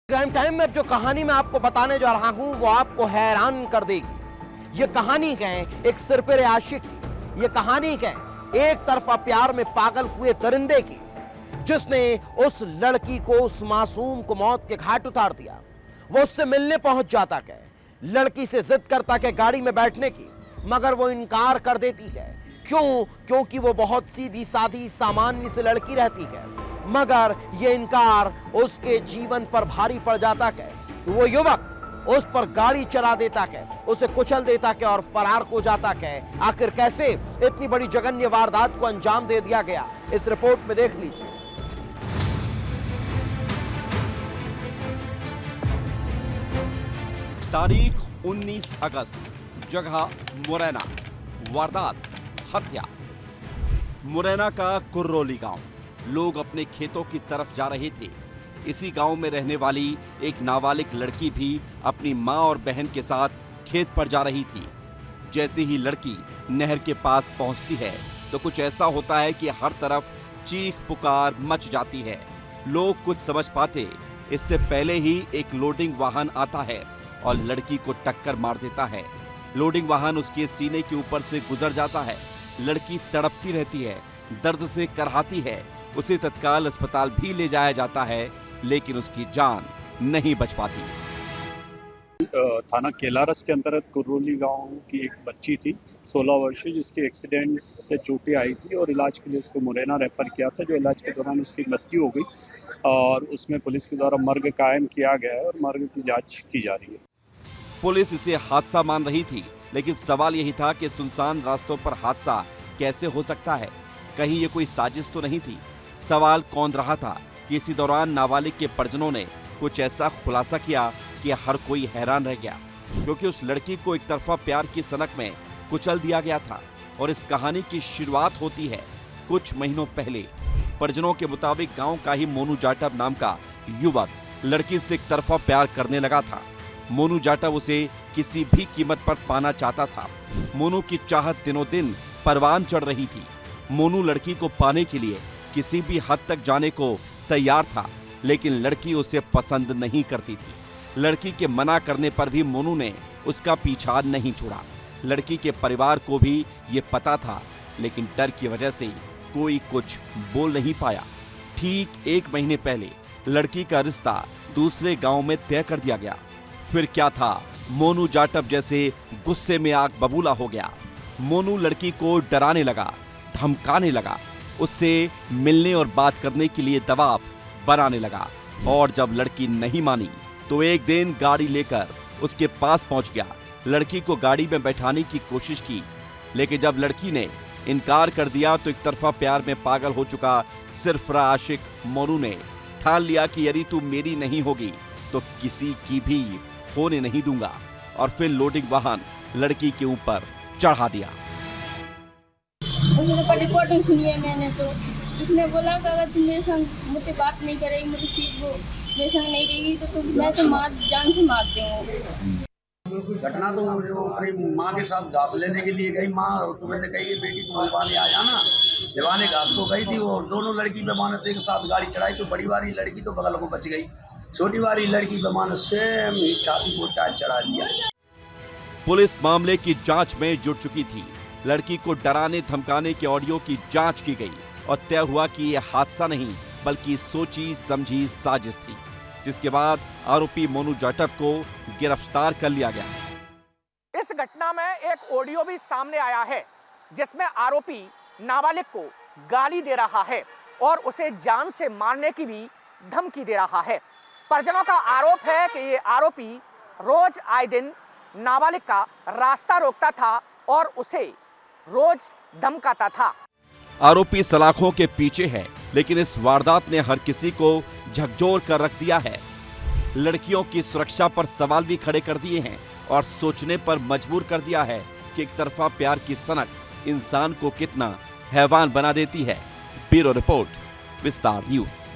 Crime time में जो कहानी मैं आपको बताने जा रहा हूं वो आपको हैरान कर देगी। ये कहानी है एक सिरफिरे आशिक की। ये कहानी है एक तरफा प्यार में पागल हुए दरिंदे की, जिसने उस लड़की को, उस मासूम को मौत के घाट उतार दिया। वो उससे मिलने पहुंच जाता है, लड़की से जिद करता है गाड़ी में बैठने की, मगर वो इनकार कर देती है। क्यों? क्योंकि वो बहुत सीधी सादी सामान्य सी लड़की रहती है। मगर ये इनकार उसके जीवन पर भारी पड़ जाता है। वो युवक उस पर गाड़ी चला देता है, उसे कुचल देता है और फरार हो जाता है। आखिर कैसे इतनी बड़ी जघन्य वारदात को अंजाम दे दिया गया, इस रिपोर्ट में देख लीजिए। तारीख 19 अगस्त, जगह मुरैना, वारदात हत्या। मुरैना का कुर्रोली गांव। लोग अपने खेतों की तरफ जा रहे थे। इसी गांव में रहने वाली एक नाबालिग लड़की भी अपनी मां और बहन के साथ खेत पर जा रही थी। जैसे ही लड़की नहर के पास पहुंचती है तो कुछ ऐसा होता है कि हर तरफ चीख पुकार मच जाती है। लोग कुछ समझ पाते इससे पहले ही एक लोडिंग वाहन आता है और लड़की को टक्कर मार देता है। लोडिंग वाहन उसके सीने के ऊपर से गुजर जाता है। लड़की तड़पती रहती है, दर्द से करहाती है। उसे तत्काल अस्पताल भी ले जाया जाता है, लेकिन उसकी जान नहीं बच पाती। थाना केलारस के अंतर्गत कुर्रोली गांव की एक बच्ची थी 16 वर्षीय, जिसकी एक्सीडेंट से चोटें आई थी और इलाज के लिए उसको मुरैना रेफर किया था। जो इलाज के दौरान उसकी मृत्यु हो गई और उसमें पुलिस के द्वारा मर्ग कायम किया गया है और मर्ग की जांच की जा रही है। पुलिस इसे हादसा मान रही थी, लेकिन सवाल यही था कि सुनसान रास्तों पर हादसा कैसे हो सकता है? कहीं ये कोई साजिश तो नहीं थी? सवाल कौन रहा था कि इसी दौरान नाबालिग के परिजनों ने कुछ ऐसा खुलासा किया कि हर कोई हैरान रह गया, क्योंकि उस लड़की को एक तरफा प्यार की सनक में कुचल दिया गया था। और इस कहानी की शुरुआत होती है कुछ महीनों पहले। परिजनों के मुताबिक गांव का ही मोनू जाटव नाम का युवक लड़की से एक तरफा प्यार करने लगा था। मोनू जाटव उसे किसी भी कीमत पर पाना चाहता था। मोनू की चाहत दिनों दिन परवान चढ़ रही थी। मोनू लड़की को पाने के लिए किसी भी हद तक जाने को तैयार था, लेकिन लड़की उसे पसंद नहीं करती थी। लड़की के मना करने पर भी मोनू ने उसका पीछा नहीं छोड़ा। लड़की के परिवार को भी ये पता था, लेकिन डर की वजह से कोई कुछ बोल नहीं पाया। ठीक एक महीने पहले लड़की का रिश्ता दूसरे गांव में तय कर दिया गया। फिर क्या था? मोनू जाटव जैसे गुस्से में आग बबूला हो गया। मोनू लड़की को डराने लगा, धमकाने लगा, उससे मिलने और बात करने के लिए दबाव बनाने लगा। और जब लड़की नहीं मानी तो एक दिन गाड़ी लेकर उसके पास पहुंच गया। लड़की को गाड़ी में बैठाने की कोशिश की, लेकिन जब लड़की ने इनकार कर दिया तो एक तरफा प्यार में पागल हो चुका सिरफिरा आशिक मोनू ने ठान लिया कि यदि तू मेरी नहीं होगी तो किसी की भी होने नहीं दूंगा। और फिर लोडिंग वाहन लड़की के ऊपर चढ़ा दिया। उसने पर रिकॉर्डिंग सुनी है मैंने, तो उसने बोला कि अगर तुम मेरे संग मुझसे बात नहीं करेगी, मुझे चीज वो मेरे संग नहीं रहेगी तो मैं तो जान से मार दूंगा। घटना तो वो अपनी माँ के साथ घास लेने के लिए गई। माँ तो मैंने कही बेटी तुम लेवाने आ जाना। लेवाने घास को गई थी वो। दोनों लड़की बेमानत एक साथ गाड़ी चढ़ाई तो बड़ी वाली लड़की तो बगल को बच गई, छोटी वाली लड़की बेमानत स्वयं ही छाती को टायर चढ़ा दिया। पुलिस मामले की जांच में जुट चुकी थी। लड़की को डराने धमकाने के ऑडियो की जांच की गई और तय हुआ कि यह हादसा नहीं बल्कि सोची समझी साजिश थी, जिसके बाद आरोपी मोनू जाटव को गिरफ्तार कर लिया गया। इस घटना में एक ऑडियो भी सामने आया है, जिसमें आरोपी नाबालिग को गाली दे रहा है और उसे जान से मारने की भी धमकी दे रहा है। परिजनों का आरोप है कि ये आरोपी रोज आए दिन नाबालिग का रास्ता रोकता था और उसे रोज धमकाता था। आरोपी सलाखों के पीछे है, लेकिन इस वारदात ने हर किसी को झकझोर कर रख दिया है। लड़कियों की सुरक्षा पर सवाल भी खड़े कर दिए हैं और सोचने पर मजबूर कर दिया है कि एक तरफा प्यार की सनक इंसान को कितना हैवान बना देती है। ब्यूरो रिपोर्ट, विस्तार न्यूज।